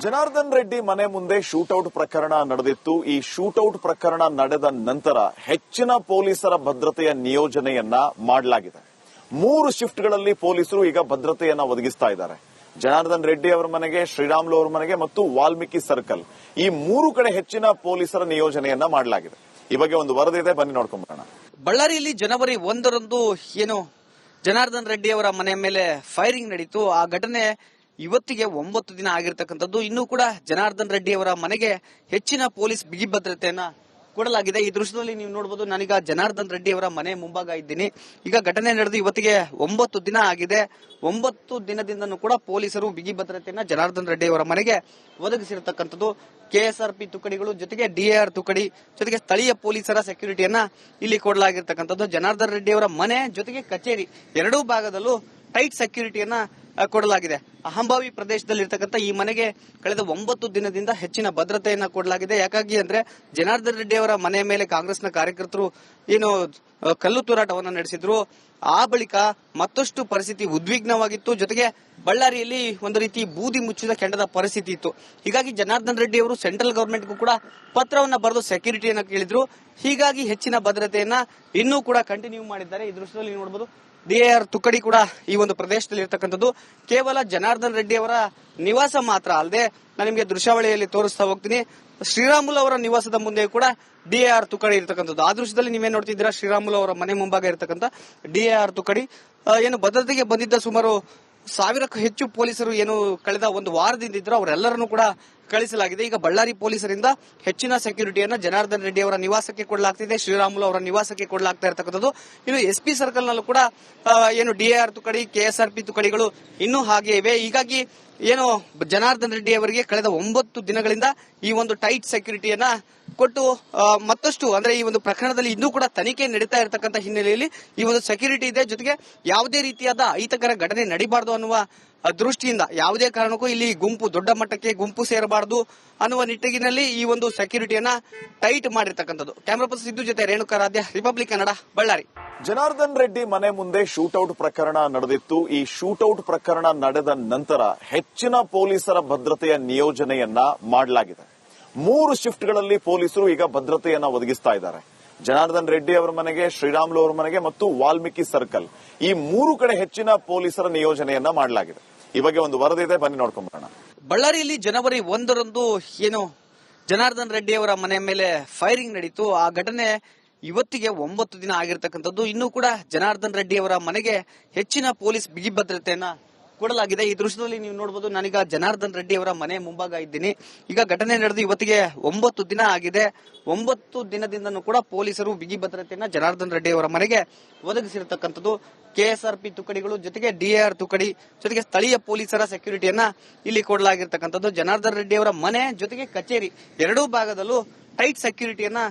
ಜನಾರ್ದನ್ ರೆಡ್ಡಿ ಮನೆ ಮುಂದೆ ಶೂಟೌಟ್ ಪ್ರಕರಣ ನಡೆದಿತ್ತು. ಈ ಶೂಟೌಟ್ ಪ್ರಕರಣ ನಡೆದ ನಂತರ ಹೆಚ್ಚಿನ ಪೊಲೀಸರ ಭದ್ರತೆಯ ನಿಯೋಜನೆಯನ್ನ ಮಾಡಲಾಗಿದೆ. 3 ಶಿಫ್ಟ್ಗಳಲ್ಲಿ ಪೊಲೀಸರು ಈಗ ಭದ್ರತೆಯನ್ನ ಒದಗಿಸ್ತಾ ಇದ್ದಾರೆ. ಜನಾರ್ದನ್ ರೆಡ್ಡಿ ಅವರ ಮನೆಗೆ, ಶ್ರೀರಾಮುಲು ಅವರ ಮನೆಗೆ ಮತ್ತು ವಾಲ್ಮೀಕಿ ಸರ್ಕಲ್, ಈ 3 ಕಡೆ ಹೆಚ್ಚಿನ ಪೊಲೀಸರ ನಿಯೋಜನೆಯನ್ನ ಮಾಡಲಾಗಿದೆ. ಈ ಬಗ್ಗೆ ಒಂದು ವರದಿ ಇದೆ, ಬನ್ನಿ ನೋಡ್ಕೊಂಡ್ಬರೋಣ. ಬಳ್ಳಾರಿಯಲ್ಲಿ ಜನವರಿ 1ರಂದು ಜನಾರ್ದನ್ ರೆಡ್ಡಿ ಅವರ ಮನೆ ಮೇಲೆ ಫೈರಿಂಗ್ ನಡೀತು. ಆ ಘಟನೆ ಇವತ್ತಿಗೆ 9 ದಿನ ಆಗಿರ್ತಕ್ಕಂಥದ್ದು. ಇನ್ನೂ ಕೂಡ ಜನಾರ್ದನ್ ರೆಡ್ಡಿ ಅವರ ಮನೆಗೆ ಹೆಚ್ಚಿನ ಪೊಲೀಸ್ ಬಿಗಿ ಭದ್ರತೆಯನ್ನ ಕೊಡಲಾಗಿದೆ. ಈ ದೃಶ್ಯದಲ್ಲಿ ನೀವು ನೋಡಬಹುದು, ನಾನೀಗ ಜನಾರ್ದನ್ ರೆಡ್ಡಿ ಅವರ ಮನೆ ಮುಂಭಾಗ ಇದ್ದೀನಿ. ಈಗ ಘಟನೆ ನಡೆದು ಇವತ್ತಿಗೆ 9 ದಿನ ಆಗಿದೆ. 9 ದಿನದಿಂದನೂ ಕೂಡ ಪೊಲೀಸರು ಬಿಗಿ ಭದ್ರತೆಯನ್ನ ಜನಾರ್ದನ್ ರೆಡ್ಡಿ ಅವರ ಮನೆಗೆ ಒದಗಿಸಿರತಕ್ಕಂಥದ್ದು. ಕೆಎಸ್ಆರ್ಪಿ ತುಕಡಿಗಳು ಜೊತೆಗೆ ಡಿಎಆರ್ ತುಕಡಿ ಜೊತೆಗೆ ಸ್ಥಳೀಯ ಪೊಲೀಸರ ಸೆಕ್ಯೂರಿಟಿಯನ್ನ ಇಲ್ಲಿ ಕೊಡಲಾಗಿರ್ತಕ್ಕಂಥದ್ದು. ಜನಾರ್ದನ್ ರೆಡ್ಡಿ ಅವರ ಮನೆ ಜೊತೆಗೆ ಕಚೇರಿ ಎರಡೂ ಭಾಗದಲ್ಲೂ ಟೈಟ್ ಸೆಕ್ಯೂರಿಟಿಯನ್ನ ಕೊಡಲಾಗಿದೆ. ಅಹಂಭಾವಿ ಪ್ರದೇಶದಲ್ಲಿರ್ತಕ್ಕಂಥ ಈ ಮನೆಗೆ ಕಳೆದ 9 ದಿನದಿಂದ ಹೆಚ್ಚಿನ ಭದ್ರತೆಯನ್ನ ಕೊಡಲಾಗಿದೆ. ಯಾಕಾಗಿ ಅಂದ್ರೆ ಜನಾರ್ದನ್ ರೆಡ್ಡಿ ಅವರ ಮನೆ ಮೇಲೆ ಕಾಂಗ್ರೆಸ್ನ ಕಾರ್ಯಕರ್ತರು ಕಲ್ಲು ತೂರಾಟವನ್ನ ನಡೆಸಿದ್ರು. ಆ ಬಳಿಕ ಮತ್ತಷ್ಟು ಪರಿಸ್ಥಿತಿ ಉದ್ವಿಗ್ನವಾಗಿತ್ತು. ಜೊತೆಗೆ ಬಳ್ಳಾರಿಯಲ್ಲಿ ಒಂದು ರೀತಿ ಬೂದಿ ಮುಚ್ಚಿದ ಕೆಂಡದ ಪರಿಸ್ಥಿತಿ ಇತ್ತು. ಹೀಗಾಗಿ ಜನಾರ್ದನ್ ರೆಡ್ಡಿ ಅವರು ಸೆಂಟ್ರಲ್ ಗವರ್ಮೆಂಟ್ಗೂ ಕೂಡ ಪತ್ರವನ್ನ ಬರೆದು ಸೆಕ್ಯೂರಿಟಿಯನ್ನ ಕೇಳಿದ್ರು. ಹೀಗಾಗಿ ಹೆಚ್ಚಿನ ಭದ್ರತೆಯನ್ನ ಇನ್ನೂ ಕೂಡ ಕಂಟಿನ್ಯೂ ಮಾಡಿದ್ದಾರೆ. ಈ ದೃಶ್ಯದಲ್ಲಿ ನೋಡಬಹುದು, ಡಿಎಆರ್ ತುಕಡಿ ಕೂಡ ಈ ಒಂದು ಪ್ರದೇಶದಲ್ಲಿ ಇರತಕ್ಕಂಥದ್ದು. ಕೇವಲ ಜನಾರ್ದನ್ ರೆಡ್ಡಿ ಅವರ ನಿವಾಸ ಮಾತ್ರ ಅಲ್ಲದೆ, ನಾನು ನಿಮಗೆ ದೃಶ್ಯಾವಳಿಯಲ್ಲಿ ತೋರಿಸ್ತಾ ಹೋಗ್ತೀನಿ, ಶ್ರೀರಾಮುಲು ಅವರ ನಿವಾಸದ ಮುಂದೆ ಕೂಡ ಡಿಎಆರ್ ತುಕಡಿ ಇರತಕ್ಕಂಥದ್ದು. ಆ ದೃಶ್ಯದಲ್ಲಿ ನೀವೇನ್ ನೋಡ್ತಿದ್ದೀರಾ, ಶ್ರೀರಾಮುಲು ಅವರ ಮನೆ ಮುಂಭಾಗ ಇರತಕ್ಕಂಥ ಡಿಎಆರ್ ತುಕಡಿ. ಭದ್ರತೆಗೆ ಬಂದಿದ್ದ ಸುಮಾರು 1000ಕ್ಕೂ ಹೆಚ್ಚು ಪೊಲೀಸರು ಕಳೆದ ಒಂದು ವಾರದಿಂದ ಇದ್ರು, ಅವರೆಲ್ಲರನ್ನೂ ಕೂಡ ಕಳಿಸಲಾಗಿದೆ. ಈಗ ಬಳ್ಳಾರಿ ಪೊಲೀಸರಿಂದ ಹೆಚ್ಚಿನ ಸೆಕ್ಯೂರಿಟಿಯನ್ನ ಜನಾರ್ದನ್ ರೆಡ್ಡಿ ಅವರ ನಿವಾಸಕ್ಕೆ ಕೊಡಲಾಗ್ತಿದೆ, ಶ್ರೀರಾಮುಲು ಅವರ ನಿವಾಸಕ್ಕೆ ಕೊಡಲಾಗ್ತಾ ಇರತಕ್ಕಂಥದ್ದು. ಇನ್ನು ಎಸ್ಪಿ ಸರ್ಕಲ್ ನಲ್ಲೂ ಕೂಡ ಡಿಎಆರ್ ತುಕಡಿ, ಕೆಎಸ್ಆರ್ಪಿ ತುಕಡಿಗಳು ಇನ್ನೂ ಹಾಗೆ ಇವೆ. ಹೀಗಾಗಿ ಜನಾರ್ದನ್ ರೆಡ್ಡಿ ಅವರಿಗೆ ಕಳೆದ 9 ದಿನಗಳಿಂದ ಈ ಒಂದು ಟೈಟ್ ಸೆಕ್ಯೂರಿಟಿಯನ್ನ ಕೊಟ್ಟು ಮತ್ತಷ್ಟು ಅಂದ್ರೆ ಈ ಒಂದು ಪ್ರಕರಣದಲ್ಲಿ ಇನ್ನೂ ಕೂಡ ತನಿಖೆ ನಡೀತಾ ಇರತಕ್ಕಂಥ ಹಿನ್ನೆಲೆಯಲ್ಲಿ ಈ ಒಂದು ಸೆಕ್ಯೂರಿಟಿ ಇದೆ. ಜೊತೆಗೆ ಯಾವುದೇ ರೀತಿಯಾದ ಅಹಿತಕರ ಘಟನೆ ನಡೀಬಾರದು ಅನ್ನುವ ದೃಷ್ಟಿಯಿಂದ ಯಾವುದೇ ಕಾರಣಕ್ಕೂ ಇಲ್ಲಿ ದೊಡ್ಡ ಮಟ್ಟಕ್ಕೆ ಗುಂಪು ಸೇರಬಾರದು ಅನ್ನುವ ನಿಟ್ಟಿನಲ್ಲಿ ಈ ಒಂದು ಸೆಕ್ಯೂರಿಟಿಯನ್ನ ಟೈಟ್ ಮಾಡಿರ್ತಕ್ಕಂಥದ್ದು. ಕ್ಯಾಮರಾ ಪರ್ಸನ್ ಸಿದ್ದು ಜೊತೆ ರೇಣುಕಾರಾಧ್ಯ, ರಿಪಬ್ಲಿಕ್ ಕನ್ನಡ, ಬಳ್ಳಾರಿ. ಜನಾರ್ದನ್ ರೆಡ್ಡಿ ಮನೆ ಮುಂದೆ ಶೂಟೌಟ್ ಪ್ರಕರಣ ನಡೆದಿತ್ತು. ಈ ಶೂಟೌಟ್ ಪ್ರಕರಣ ನಡೆದ ನಂತರ ಹೆಚ್ಚಿನ ಪೊಲೀಸರ ಭದ್ರತೆಯ ನಿಯೋಜನೆಯನ್ನ ಮಾಡಲಾಗಿದೆ. 3 ಶಿಫ್ಟ್ಗಳಲ್ಲಿ ಪೊಲೀಸರು ಈಗ ಭದ್ರತೆಯನ್ನ ಒದಗಿಸ್ತಾ ಇದ್ದಾರೆ. ಜನಾರ್ದನ್ ರೆಡ್ಡಿ ಅವರ ಮನೆಗೆ, ಶ್ರೀರಾಮುಲು ಅವರ ಮನೆಗೆ ಮತ್ತು ವಾಲ್ಮೀಕಿ ಸರ್ಕಲ್, ಈ 3 ಕಡೆ ಹೆಚ್ಚಿನ ಪೊಲೀಸರ ನಿಯೋಜನೆಯನ್ನ ಮಾಡಲಾಗಿದೆ. ಈ ಬಗ್ಗೆ ಒಂದು ವರದಿ ಇದೆ, ಬನ್ನಿ ನೋಡ್ಕೊಂಡ್ಬರೋಣ. ಬಳ್ಳಾರಿಯಲ್ಲಿ ಜನವರಿ 1ರಂದು ಜನಾರ್ದನ್ ರೆಡ್ಡಿ ಅವರ ಮನೆ ಮೇಲೆ ಫೈರಿಂಗ್ ನಡೀತು. ಆ ಘಟನೆ ಇವತ್ತಿಗೆ 9 ದಿನ ಆಗಿರ್ತಕ್ಕಂಥದ್ದು. ಇನ್ನೂ ಕೂಡ ಜನಾರ್ದನ್ ರೆಡ್ಡಿ ಅವರ ಮನೆಗೆ ಹೆಚ್ಚಿನ ಪೊಲೀಸ್ ಬಿಗಿ ಭದ್ರತೆಯನ್ನ ಕೊಡಲಾಗಿದೆ. ಈ ದೃಶ್ಯದಲ್ಲಿ ನೀವು ನೋಡಬಹುದು, ನಾನೀಗ ಜನಾರ್ದನ್ ರೆಡ್ಡಿ ಅವರ ಮನೆ ಮುಂಭಾಗ ಇದ್ದೀನಿ. ಈಗ ಘಟನೆ ನಡೆದು ಇವತ್ತಿಗೆ 9 ದಿನ ಆಗಿದೆ. 9 ದಿನದಿಂದನೂ ಕೂಡ ಪೊಲೀಸರು ಬಿಗಿ ಭದ್ರತೆಯನ್ನ ಜನಾರ್ದನ್ ರೆಡ್ಡಿ ಅವರ ಮನೆಗೆ ಒದಗಿಸಿರತಕ್ಕಂಥದ್ದು. ಕೆಎಸ್ಆರ್ಪಿ ತುಕಡಿಗಳು ಜೊತೆಗೆ ಡಿಎಆರ್ ತುಕಡಿ ಜೊತೆಗೆ ಸ್ಥಳೀಯ ಪೊಲೀಸರ ಸೆಕ್ಯೂರಿಟಿಯನ್ನ ಇಲ್ಲಿ ಕೊಡಲಾಗಿರ್ತಕ್ಕಂಥದ್ದು. ಜನಾರ್ದನ್ ರೆಡ್ಡಿ ಅವರ ಮನೆ ಜೊತೆಗೆ ಕಚೇರಿ ಎರಡೂ ಭಾಗದಲ್ಲೂ ಟೈಟ್ ಸೆಕ್ಯೂರಿಟಿಯನ್ನ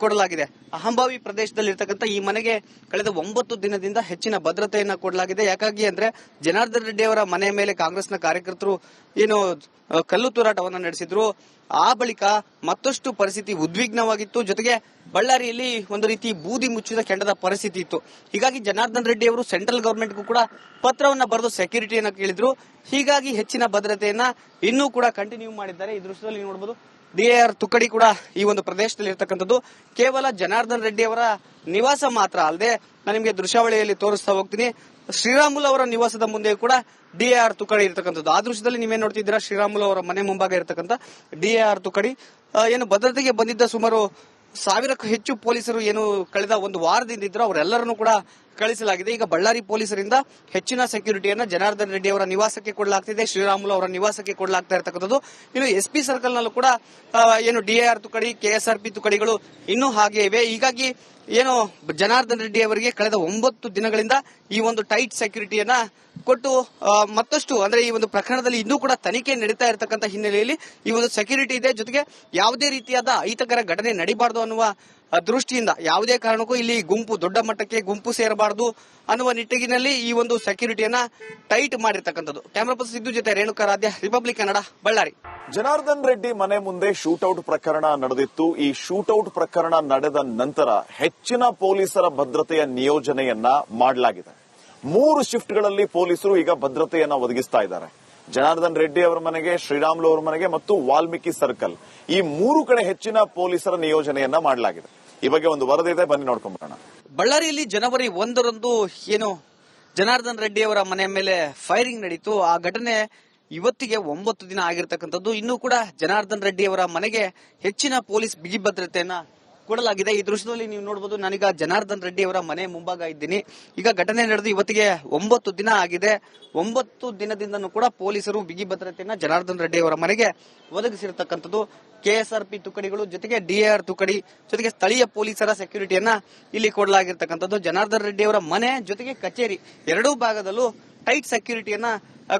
ಕೊಡಲಾಗಿದೆ. ಅಹಂಭಾವಿ ಪ್ರದೇಶದಲ್ಲಿರ್ತಕ್ಕಂಥ ಈ ಮನೆಗೆ ಕಳೆದ 9 ದಿನದಿಂದ ಹೆಚ್ಚಿನ ಭದ್ರತೆಯನ್ನ ಕೊಡಲಾಗಿದೆ. ಯಾಕಾಗಿ ಅಂದ್ರೆ ಜನಾರ್ದನ್ ರೆಡ್ಡಿ ಅವರ ಮನೆ ಮೇಲೆ ಕಾಂಗ್ರೆಸ್ನ ಕಾರ್ಯಕರ್ತರು ಕಲ್ಲು ತೂರಾಟವನ್ನ ನಡೆಸಿದ್ರು. ಆ ಬಳಿಕ ಮತ್ತಷ್ಟು ಪರಿಸ್ಥಿತಿ ಉದ್ವಿಗ್ನವಾಗಿತ್ತು. ಜೊತೆಗೆ ಬಳ್ಳಾರಿಯಲ್ಲಿ ಒಂದು ರೀತಿ ಬೂದಿ ಮುಚ್ಚಿದ ಕೆಂಡದ ಪರಿಸ್ಥಿತಿ ಇತ್ತು. ಹೀಗಾಗಿ ಜನಾರ್ದನ್ ರೆಡ್ಡಿ ಅವರು ಸೆಂಟ್ರಲ್ ಗವರ್ಮೆಂಟ್ಗೂ ಕೂಡ ಪತ್ರವನ್ನ ಬರೆದು ಸೆಕ್ಯೂರಿಟಿಯನ್ನ ಕೇಳಿದ್ರು. ಹೀಗಾಗಿ ಹೆಚ್ಚಿನ ಭದ್ರತೆಯನ್ನ ಇನ್ನೂ ಕೂಡ ಕಂಟಿನ್ಯೂ ಮಾಡಿದ್ದಾರೆ. ಈ ದೃಶ್ಯದಲ್ಲಿ ನೋಡಬಹುದು, ಡಿಎಆರ್ ತುಕಡಿ ಕೂಡ ಈ ಒಂದು ಪ್ರದೇಶದಲ್ಲಿ ಇರತಕ್ಕಂಥದ್ದು. ಕೇವಲ ಜನಾರ್ದನ್ ರೆಡ್ಡಿ ಅವರ ನಿವಾಸ ಮಾತ್ರ ಅಲ್ಲದೆ, ನಾನು ನಿಮಗೆ ದೃಶ್ಯಾವಳಿಯಲ್ಲಿ ತೋರಿಸ್ತಾ ಹೋಗ್ತೀನಿ, ಶ್ರೀರಾಮುಲು ಅವರ ನಿವಾಸದ ಮುಂದೆ ಕೂಡ ಡಿಎಆರ್ ತುಕಡಿ ಇರತಕ್ಕಂಥದ್ದು. ಆ ದೃಶ್ಯದಲ್ಲಿ ನೀವೇನ್ ನೋಡ್ತಿದ್ದೀರಾ, ಶ್ರೀರಾಮುಲು ಅವರ ಮನೆ ಮುಂಭಾಗ ಇರತಕ್ಕಂಥ ಡಿಎಆರ್ ತುಕಡಿ. ಭದ್ರತೆಗೆ ಬಂದಿದ್ದ ಸುಮಾರು 1000ಕ್ಕೂ ಹೆಚ್ಚು ಪೊಲೀಸರು ಕಳೆದ ಒಂದು ವಾರದಿಂದ ಇದ್ರು, ಅವರೆಲ್ಲರನ್ನೂ ಕೂಡ ಕಳಿಸಲಾಗಿದೆ. ಈಗ ಬಳ್ಳಾರಿ ಪೊಲೀಸರಿಂದ ಹೆಚ್ಚಿನ ಸೆಕ್ಯೂರಿಟಿಯನ್ನ ಜನಾರ್ದನ್ ರೆಡ್ಡಿ ಅವರ ನಿವಾಸಕ್ಕೆ ಕೊಡಲಾಗ್ತಿದೆ, ಶ್ರೀರಾಮುಲು ಅವರ ನಿವಾಸಕ್ಕೆ ಕೊಡಲಾಗ್ತಾ ಇರತಕ್ಕಂಥದ್ದು. ಇನ್ನು ಎಸ್ಪಿ ಸರ್ಕಲ್ ನಲ್ಲೂ ಕೂಡ ಡಿಎಆರ್ ತುಕಡಿ, ಕೆಎಸ್ಆರ್ಪಿ ತುಕಡಿಗಳು ಇನ್ನೂ ಹಾಗೆ ಇವೆ. ಹೀಗಾಗಿ ಜನಾರ್ದನ್ ರೆಡ್ಡಿ ಅವರಿಗೆ ಕಳೆದ 9 ದಿನಗಳಿಂದ ಈ ಒಂದು ಟೈಟ್ ಸೆಕ್ಯೂರಿಟಿಯನ್ನ ಕೊಟ್ಟು ಮತ್ತಷ್ಟು ಅಂದ್ರೆ ಈ ಒಂದು ಪ್ರಕರಣದಲ್ಲಿ ಇನ್ನೂ ಕೂಡ ತನಿಖೆ ನಡೀತಾ ಇರತಕ್ಕಂಥ ಹಿನ್ನೆಲೆಯಲ್ಲಿ ಈ ಒಂದು ಸೆಕ್ಯೂರಿಟಿ ಇದೆ. ಜೊತೆಗೆ ಯಾವುದೇ ರೀತಿಯಾದ ಅಹಿತಕರ ಘಟನೆ ನಡೀಬಾರದು ಅನ್ನುವ ದೃಷ್ಟಿಯಿಂದ ಯಾವುದೇ ಕಾರಣಕ್ಕೂ ಇಲ್ಲಿ ದೊಡ್ಡ ಮಟ್ಟಕ್ಕೆ ಗುಂಪು ಸೇರಬಾರದು ಅನ್ನುವ ನಿಟ್ಟಿನಲ್ಲಿ ಈ ಒಂದು ಸೆಕ್ಯೂರಿಟಿಯನ್ನ ಟೈಟ್ ಮಾಡಿರ್ತಕ್ಕಂಥದ್ದು. ಕ್ಯಾಮರಾ ಪರ್ಸನ್ ಸಿದ್ದು ಜೊತೆ ರೇಣುಕಾರಾಧ್ಯ, ರಿಪಬ್ಲಿಕ್ ಕನ್ನಡ, ಬಳ್ಳಾರಿ. ಜನಾರ್ದನ್ ರೆಡ್ಡಿ ಮನೆ ಮುಂದೆ ಶೂಟೌಟ್ ಪ್ರಕರಣ ನಡೆದಿತ್ತು. ಈ ಶೂಟೌಟ್ ಪ್ರಕರಣ ನಡೆದ ನಂತರ ಹೆಚ್ಚಿನ ಪೊಲೀಸರ ಭದ್ರತೆಯ ನಿಯೋಜನೆಯನ್ನ ಮಾಡಲಾಗಿದೆ. 3 ಶಿಫ್ಟ್ಗಳಲ್ಲಿ ಪೊಲೀಸರು ಈಗ ಭದ್ರತೆಯನ್ನ ಒದಗಿಸ್ತಾ ಇದ್ದಾರೆ. ಜನಾರ್ದನ್ ರೆಡ್ಡಿ ಅವರ ಮನೆಗೆ, ಶ್ರೀರಾಮುಲು ಅವರ ಮನೆಗೆ ಮತ್ತು ವಾಲ್ಮೀಕಿ ಸರ್ಕಲ್ ಈ 3 ಕಡೆ ಹೆಚ್ಚಿನ ಪೊಲೀಸರ ನಿಯೋಜನೆಯನ್ನ ಮಾಡಲಾಗಿದೆ. ಈ ಬಗ್ಗೆ ಒಂದು ವರದಿ ಇದೆ, ಬನ್ನಿ ನೋಡ್ಕೊಂಡ್ ಬರೋಣ. ಬಳ್ಳಾರಿಯಲ್ಲಿ ಜನವರಿ 1ರಂದು ಜನಾರ್ದನ್ ರೆಡ್ಡಿ ಅವರ ಮನೆ ಮೇಲೆ ಫೈರಿಂಗ್ ನಡೀತು. ಆ ಘಟನೆ ಇವತ್ತಿಗೆ 9 ದಿನ ಆಗಿರ್ತಕ್ಕಂಥದ್ದು. ಇನ್ನೂ ಕೂಡ ಜನಾರ್ದನ್ ರೆಡ್ಡಿ ಅವರ ಮನೆಗೆ ಹೆಚ್ಚಿನ ಪೊಲೀಸ್ ಬಿಗಿ ಭದ್ರತೆಯನ್ನ ಕೊಡಲಾಗಿದೆ. ಈ ದೃಶ್ಯದಲ್ಲಿ ನೀವು ನೋಡಬಹುದು, ನಾನೀಗ ಜನಾರ್ದನ್ ರೆಡ್ಡಿ ಅವರ ಮನೆ ಮುಂಭಾಗ ಇದ್ದೀನಿ. ಈಗ ಘಟನೆ ನಡೆದು ಇವತ್ತಿಗೆ 9 ದಿನ ಆಗಿದೆ. 9 ದಿನದಿಂದನೂ ಕೂಡ ಪೊಲೀಸರು ಬಿಗಿ ಭದ್ರತೆಯನ್ನ ಜನಾರ್ದನ್ ರೆಡ್ಡಿ ಅವರ ಮನೆಗೆ ಒದಗಿಸಿರತಕ್ಕಂಥದ್ದು. ಕೆಎಸ್ಆರ್ಪಿ ತುಕಡಿಗಳು ಜೊತೆಗೆ ಡಿಆರ್ ತುಕಡಿ ಜೊತೆಗೆ ಸ್ಥಳೀಯ ಪೊಲೀಸರ ಸೆಕ್ಯೂರಿಟಿಯನ್ನ ಇಲ್ಲಿ ಕೊಡಲಾಗಿರ್ತಕ್ಕಂಥದ್ದು. ಜನಾರ್ದನ್ ರೆಡ್ಡಿ ಅವರ ಮನೆ ಜೊತೆಗೆ ಕಚೇರಿ ಎರಡೂ ಭಾಗದಲ್ಲೂ ಟೈಟ್ ಸೆಕ್ಯೂರಿಟಿಯನ್ನ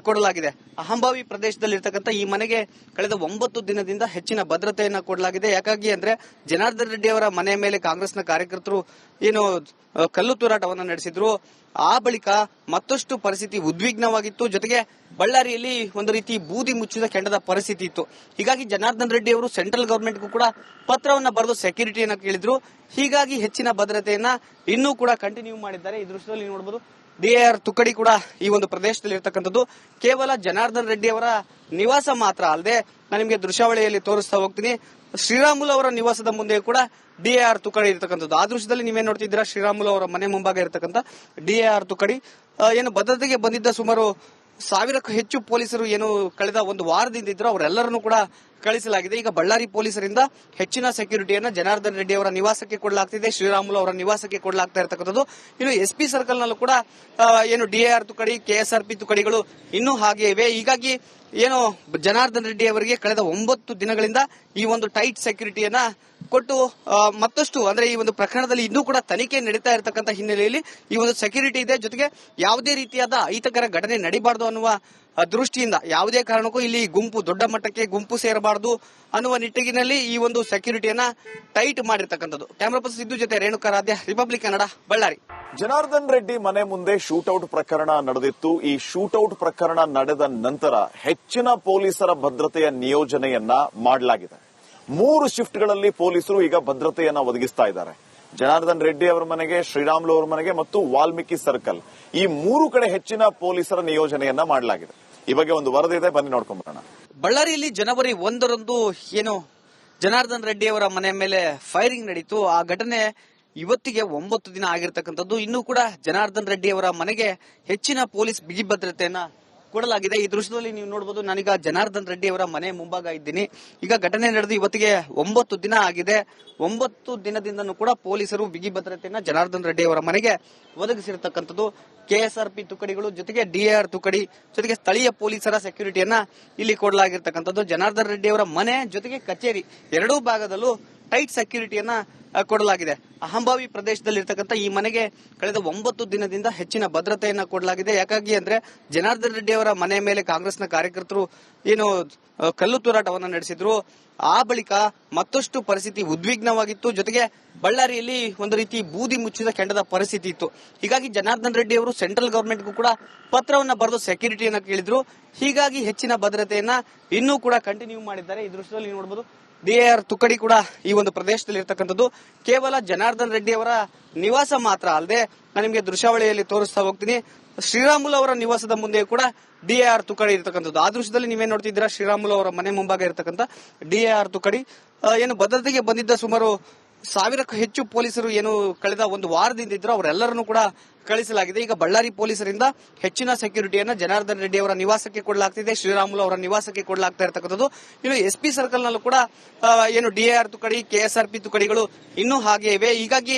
ಕೊಡಲಾಗಿದೆ. ಅಹಂಭಾವಿ ಪ್ರದೇಶದಲ್ಲಿರ್ತಕ್ಕಂಥ ಈ ಮನೆಗೆ ಕಳೆದ 9 ದಿನದಿಂದ ಹೆಚ್ಚಿನ ಭದ್ರತೆಯನ್ನ ಕೊಡಲಾಗಿದೆ. ಯಾಕಾಗಿ ಅಂದ್ರೆ ಜನಾರ್ದನ್ ರೆಡ್ಡಿ ಅವರ ಮನೆ ಮೇಲೆ ಕಾಂಗ್ರೆಸ್ನ ಕಾರ್ಯಕರ್ತರು ಕಲ್ಲು ತೂರಾಟವನ್ನ ನಡೆಸಿದ್ರು. ಆ ಬಳಿಕ ಮತ್ತಷ್ಟು ಪರಿಸ್ಥಿತಿ ಉದ್ವಿಗ್ನವಾಗಿತ್ತು. ಜೊತೆಗೆ ಬಳ್ಳಾರಿಯಲ್ಲಿ ಒಂದು ರೀತಿ ಬೂದಿ ಮುಚ್ಚಿದ ಕೆಂಡದ ಪರಿಸ್ಥಿತಿ ಇತ್ತು. ಹೀಗಾಗಿ ಜನಾರ್ದನ್ ರೆಡ್ಡಿ ಅವರು ಸೆಂಟ್ರಲ್ ಗವರ್ಮೆಂಟ್ಗೂ ಕೂಡ ಪತ್ರವನ್ನ ಬರೆದು ಸೆಕ್ಯೂರಿಟಿಯನ್ನ ಕೇಳಿದ್ರು. ಹೀಗಾಗಿ ಹೆಚ್ಚಿನ ಭದ್ರತೆಯನ್ನ ಇನ್ನೂ ಕೂಡ ಕಂಟಿನ್ಯೂ ಮಾಡಿದ್ದಾರೆ. ಈ ದೃಶ್ಯದಲ್ಲಿ ನೋಡಬಹುದು, ಡಿಆರ್ ತುಕಡಿ ಕೂಡ ಈ ಒಂದು ಪ್ರದೇಶದಲ್ಲಿ ಇರತಕ್ಕಂಥದ್ದು. ಕೇವಲ ಜನಾರ್ದನ್ ರೆಡ್ಡಿ ಅವರ ನಿವಾಸ ಮಾತ್ರ ಅಲ್ಲದೆ, ನಾನು ನಿಮಗೆ ದೃಶ್ಯಾವಳಿಯಲ್ಲಿ ತೋರಿಸ್ತಾ ಹೋಗ್ತೀನಿ, ಶ್ರೀರಾಮುಲು ಅವರ ನಿವಾಸದ ಮುಂದೆ ಕೂಡ ಡಿಆರ್ ತುಕಡಿ ಇರತಕ್ಕಂಥದ್ದು. ಆ ದೃಶ್ಯದಲ್ಲಿ ನೀವೇನ್ ನೋಡ್ತಿದ್ದೀರಾ, ಶ್ರೀರಾಮುಲು ಅವರ ಮನೆ ಮುಂಭಾಗ ಇರತಕ್ಕಂಥ ಡಿಆರ್ ತುಕಡಿ. ಭದ್ರತೆಗೆ ಬಂದಿದ್ದ ಸುಮಾರು 1000ಕ್ಕೂ ಹೆಚ್ಚು ಪೊಲೀಸರು ಕಳೆದ ಒಂದು ವಾರದಿಂದ ಇದ್ರು, ಅವರೆಲ್ಲರನ್ನೂ ಕೂಡ ಕಳಿಸಲಾಗಿದೆ. ಈಗ ಬಳ್ಳಾರಿ ಪೊಲೀಸರಿಂದ ಹೆಚ್ಚಿನ ಸೆಕ್ಯೂರಿಟಿಯನ್ನ ಜನಾರ್ದನ್ ರೆಡ್ಡಿ ಅವರ ನಿವಾಸಕ್ಕೆ ಕೊಡಲಾಗ್ತಿದೆ, ಶ್ರೀರಾಮುಲು ಅವರ ನಿವಾಸಕ್ಕೆ ಕೊಡಲಾಗ್ತಾ ಇರತಕ್ಕಂಥದ್ದು. ಇನ್ನು ಎಸ್ಪಿ ಸರ್ಕಲ್ ನಲ್ಲೂ ಕೂಡ ಡಿಆರ್ ತುಕಡಿ, ಕೆಎಸ್ಆರ್ಪಿ ತುಕಡಿಗಳು ಇನ್ನೂ ಹಾಗೆ ಇವೆ. ಹೀಗಾಗಿ ಜನಾರ್ದನ್ ರೆಡ್ಡಿ ಅವರಿಗೆ ಕಳೆದ 9 ದಿನಗಳಿಂದ ಈ ಒಂದು ಟೈಟ್ ಸೆಕ್ಯೂರಿಟಿಯನ್ನ ಕೊಟ್ಟು ಮತ್ತಷ್ಟು ಅಂದ್ರೆ ಈ ಒಂದು ಪ್ರಕರಣದಲ್ಲಿ ಇನ್ನೂ ಕೂಡ ತನಿಖೆ ನಡೀತಾ ಇರತಕ್ಕಂಥ ಹಿನ್ನೆಲೆಯಲ್ಲಿ ಈ ಒಂದು ಸೆಕ್ಯೂರಿಟಿ ಇದೆ. ಜೊತೆಗೆ ಯಾವುದೇ ರೀತಿಯಾದ ಅಹಿತಕರ ಘಟನೆ ನಡೀಬಾರದು ಅನ್ನುವ ದೃಷ್ಟಿಯಿಂದ ಯಾವುದೇ ಕಾರಣಕ್ಕೂ ಇಲ್ಲಿ ದೊಡ್ಡ ಮಟ್ಟಕ್ಕೆ ಗುಂಪು ಸೇರಬಾರದು ಅನ್ನುವ ನಿಟ್ಟಿನಲ್ಲಿ ಈ ಒಂದು ಸೆಕ್ಯೂರಿಟಿಯನ್ನ ಟೈಟ್ ಮಾಡಿರ್ತಕ್ಕಂಥದ್ದು. ಕ್ಯಾಮರಾ ಪರ್ಸನ್ ಸಿದ್ದು ಜೊತೆ ರೇಣುಕಾರಾಧ್ಯ, ರಿಪಬ್ಲಿಕ್ ಕನ್ನಡ, ಬಳ್ಳಾರಿ. ಜನಾರ್ದನ್ ರೆಡ್ಡಿ ಮನೆ ಮುಂದೆ ಶೂಟೌಟ್ ಪ್ರಕರಣ ನಡೆದಿತ್ತು. ಈ ಶೂಟೌಟ್ ಪ್ರಕರಣ ನಡೆದ ನಂತರ ಹೆಚ್ಚಿನ ಪೊಲೀಸರ ಭದ್ರತೆಯ ನಿಯೋಜನೆಯನ್ನ ಮಾಡಲಾಗಿದೆ. 3 ಶಿಫ್ಟ್ಗಳಲ್ಲಿ ಪೊಲೀಸರು ಈಗ ಭದ್ರತೆಯನ್ನ ಒದಗಿಸ್ತಾ ಇದ್ದಾರೆ. ಜನಾರ್ದನ್ ರೆಡ್ಡಿ ಅವರ ಮನೆಗೆ, ಶ್ರೀರಾಮುಲು ಅವರ ಮನೆಗೆ ಮತ್ತು ವಾಲ್ಮೀಕಿ ಸರ್ಕಲ್ ಈ 3 ಕಡೆ ಹೆಚ್ಚಿನ ಪೊಲೀಸರ ನಿಯೋಜನೆಯನ್ನ ಮಾಡಲಾಗಿದೆ. ಈ ಬಗ್ಗೆ ಒಂದು ವರದಿ ಇದೆ, ಬನ್ನಿ ನೋಡ್ಕೊಂಡ್ ಬರೋಣ. ಬಳ್ಳಾರಿಯಲ್ಲಿ ಜನವರಿ 1ರಂದು ಜನಾರ್ದನ್ ರೆಡ್ಡಿ ಅವರ ಮನೆ ಮೇಲೆ ಫೈರಿಂಗ್ ನಡೀತು. ಆ ಘಟನೆ ಇವತ್ತಿಗೆ 9 ದಿನ ಆಗಿರ್ತಕ್ಕಂಥದ್ದು. ಇನ್ನೂ ಕೂಡ ಜನಾರ್ದನ್ ರೆಡ್ಡಿ ಅವರ ಮನೆಗೆ ಹೆಚ್ಚಿನ ಪೊಲೀಸ್ ಬಿಗಿ ಭದ್ರತೆಯನ್ನ ಕೊಡಲಾಗಿದೆ. ಈ ದೃಶ್ಯದಲ್ಲಿ ನೀವು ನೋಡಬಹುದು, ನಾನೀಗ ಜನಾರ್ದನ್ ರೆಡ್ಡಿ ಅವರ ಮನೆ ಮುಂಭಾಗ ಇದ್ದೀನಿ. ಈಗ ಘಟನೆ ನಡೆದು ಇವತ್ತಿಗೆ 9 ದಿನ ಆಗಿದೆ. 9 ದಿನದಿಂದನೂ ಕೂಡ ಪೊಲೀಸರು ಬಿಗಿ ಭದ್ರತೆಯನ್ನ ಜನಾರ್ದನ್ ರೆಡ್ಡಿ ಅವರ ಮನೆಗೆ ಒದಗಿಸಿರತಕ್ಕಂಥದ್ದು. ಕೆಎಸ್ಆರ್ಪಿ ತುಕಡಿಗಳು ಜೊತೆಗೆ ಡಿಆರ್ ತುಕಡಿ ಜೊತೆಗೆ ಸ್ಥಳೀಯ ಪೊಲೀಸರ ಸೆಕ್ಯೂರಿಟಿಯನ್ನ ಇಲ್ಲಿ ಕೊಡಲಾಗಿರ್ತಕ್ಕಂಥದ್ದು. ಜನಾರ್ದನ್ ರೆಡ್ಡಿ ಅವರ ಮನೆ ಜೊತೆಗೆ ಕಚೇರಿ ಎರಡೂ ಭಾಗದಲ್ಲೂ ಟೈಟ್ ಸೆಕ್ಯೂರಿಟಿಯನ್ನ ಕೊಡಲಾಗಿದೆ. ಅಹಂಭಾವಿ ಪ್ರದೇಶದಲ್ಲಿರ್ತಕ್ಕಂಥ ಈ ಮನೆಗೆ ಕಳೆದ 9 ದಿನದಿಂದ ಹೆಚ್ಚಿನ ಭದ್ರತೆಯನ್ನ ಕೊಡಲಾಗಿದೆ. ಯಾಕಾಗಿ ಅಂದ್ರೆ ಜನಾರ್ದನ್ ರೆಡ್ಡಿ ಅವರ ಮನೆ ಮೇಲೆ ಕಾಂಗ್ರೆಸ್ನ ಕಾರ್ಯಕರ್ತರು ಕಲ್ಲು ತೂರಾಟವನ್ನ ನಡೆಸಿದ್ರು. ಆ ಬಳಿಕ ಮತ್ತಷ್ಟು ಪರಿಸ್ಥಿತಿ ಉದ್ವಿಗ್ನವಾಗಿತ್ತು. ಜೊತೆಗೆ ಬಳ್ಳಾರಿಯಲ್ಲಿ ಒಂದು ರೀತಿ ಬೂದಿ ಮುಚ್ಚಿದ ಕೆಂಡದ ಪರಿಸ್ಥಿತಿ ಇತ್ತು. ಹೀಗಾಗಿ ಜನಾರ್ದನ್ ರೆಡ್ಡಿ ಅವರು ಸೆಂಟ್ರಲ್ ಗವರ್ಮೆಂಟ್ಗೂ ಕೂಡ ಪತ್ರವನ್ನ ಬರೆದು ಸೆಕ್ಯೂರಿಟಿಯನ್ನ ಕೇಳಿದ್ರು. ಹೀಗಾಗಿ ಹೆಚ್ಚಿನ ಭದ್ರತೆಯನ್ನ ಇನ್ನೂ ಕೂಡ ಕಂಟಿನ್ಯೂ ಮಾಡಿದ್ದಾರೆ. ಈ ದೃಶ್ಯದಲ್ಲಿ ನೋಡಬಹುದು, ಡಿಆರ್ ತುಕಡಿ ಕೂಡ ಈ ಒಂದು ಪ್ರದೇಶದಲ್ಲಿ ಇರತಕ್ಕಂಥದ್ದು. ಕೇವಲ ಜನಾರ್ದನ್ ರೆಡ್ಡಿ ಅವರ ನಿವಾಸ ಮಾತ್ರ ಅಲ್ಲದೆ, ನಾನು ನಿಮಗೆ ದೃಶ್ಯಾವಳಿಯಲ್ಲಿ ತೋರಿಸ್ತಾ ಹೋಗ್ತೀನಿ, ಶ್ರೀರಾಮುಲು ಅವರ ನಿವಾಸದ ಮುಂದೆ ಕೂಡ ಡಿಆರ್ ತುಕಡಿ ಇರತಕ್ಕಂಥದ್ದು. ಆ ದೃಶ್ಯದಲ್ಲಿ ನೀವೇನ್ ನೋಡ್ತಿದ್ದೀರಾ, ಶ್ರೀರಾಮುಲು ಅವರ ಮನೆ ಮುಂಭಾಗ ಇರತಕ್ಕಂಥ ಡಿಆರ್ ತುಕಡಿ. ಭದ್ರತೆಗೆ ಬಂದಿದ್ದ ಸುಮಾರು 1000ಕ್ಕೂ ಹೆಚ್ಚು ಪೊಲೀಸರು ಕಳೆದ ಒಂದು ವಾರದಿಂದ ಇದ್ರು, ಅವರೆಲ್ಲರನ್ನೂ ಕೂಡ ಕಳಿಸಲಾಗಿದೆ. ಈಗ ಬಳ್ಳಾರಿ ಪೊಲೀಸರಿಂದ ಹೆಚ್ಚಿನ ಸೆಕ್ಯೂರಿಟಿಯನ್ನ ಜನಾರ್ದನ್ ರೆಡ್ಡಿ ಅವರ ನಿವಾಸಕ್ಕೆ ಕೊಡಲಾಗ್ತಿದೆ, ಶ್ರೀರಾಮುಲು ಅವರ ನಿವಾಸಕ್ಕೆ ಕೊಡಲಾಗ್ತಾ ಇರತಕ್ಕಂಥದ್ದು. ಇನ್ನು ಎಸ್ಪಿ ಸರ್ಕಲ್ ನಲ್ಲೂ ಕೂಡ ಡಿಆರ್ ತುಕಡಿ, ಕೆಎಸ್ಆರ್ಪಿ ತುಕಡಿಗಳು ಇನ್ನೂ ಹಾಗೆ ಇವೆ. ಹೀಗಾಗಿ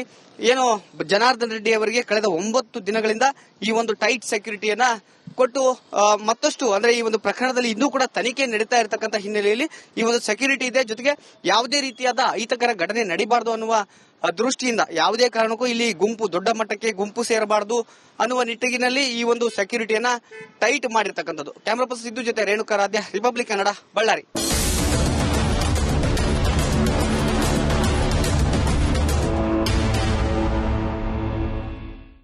ಜನಾರ್ದನ್ ರೆಡ್ಡಿ ಅವರಿಗೆ ಕಳೆದ 9 ದಿನಗಳಿಂದ ಈ ಒಂದು ಟೈಟ್ ಸೆಕ್ಯೂರಿಟಿಯನ್ನ ಕೊಟ್ಟು ಮತ್ತಷ್ಟು ಅಂದ್ರೆ ಈ ಒಂದು ಪ್ರಕರಣದಲ್ಲಿ ಇನ್ನೂ ಕೂಡ ತನಿಖೆ ನಡೀತಾ ಇರತಕ್ಕಂಥ ಹಿನ್ನೆಲೆಯಲ್ಲಿ ಈ ಒಂದು ಸೆಕ್ಯೂರಿಟಿ ಇದೆ. ಜೊತೆಗೆ ಯಾವುದೇ ರೀತಿಯಾದ ಅಹಿತಕರ ಘಟನೆ ನಡೀಬಾರದು ಅನ್ನುವ ದೃಷ್ಟಿಯಿಂದ ಯಾವುದೇ ಕಾರಣಕ್ಕೂ ಇಲ್ಲಿ ದೊಡ್ಡ ಮಟ್ಟಕ್ಕೆ ಗುಂಪು ಸೇರಬಾರದು ಅನ್ನುವ ನಿಟ್ಟಿನಲ್ಲಿ ಈ ಒಂದು ಸೆಕ್ಯೂರಿಟಿಯನ್ನ ಟೈಟ್ ಮಾಡಿರ್ತಕ್ಕಂಥದ್ದು. ಕ್ಯಾಮರಾ ಪರ್ಸನ್ ಸಿದ್ದು ಜೊತೆ ರೇಣುಕಾರಾಧ್ಯ, ರಿಪಬ್ಲಿಕ್ ಕನ್ನಡ, ಬಳ್ಳಾರಿ.